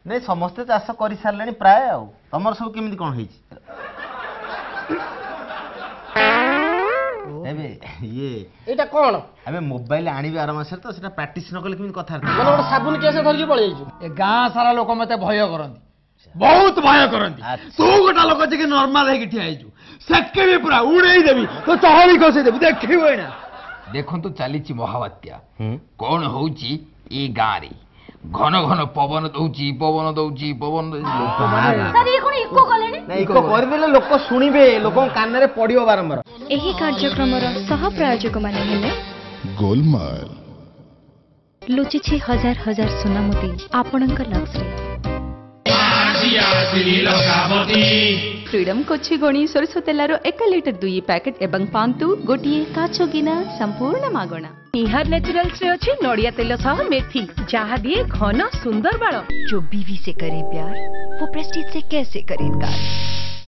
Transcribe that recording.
नहीं समस्ते चाष कर सारे प्राय आमर सब केमी कौन है ये कौन अबे मोबाइल आनिबे आर मास तो सेटा प्रैक्टिस न कले केमी कथा माने गोटे साबुन केस धरिक पळै जाइछु ए गाँ सारा लोक मते भय करंती बहुत भय करंती तू गोटा लोक जे नॉर्मल है कि ठिया आइछु सके भी पूरा उड़ेई देबी तो चहली खसे देबी देखिबो ना देखंतु चलीची महावात्या कौन होउची ए गाँ रे घन घन पवन दउची पवन सर ये कोन इको कलेनी नहीं इको कर देले लोक सुनिबे लोक कान रे पडियो बारंबार एही कार्यक्रम रो सह प्रायोजक माने हेले गोलमाल लुचिछि हजार हजार सुनामुदी आपणक लक्ष्य फ्रीडम कोछि गणी सरसो तेलार 1 लिटर 2 पैकेट एवं पांतु गोटिए काचो गिना संपूर्ण मागणा निहार नेचुरल्स रे अछि नडिया तेल सह मेथी जहाँ दिए घन सुंदर बाल जो बीवी से करे प्यार वो प्रेस्टीज से कैसे करे इनकार।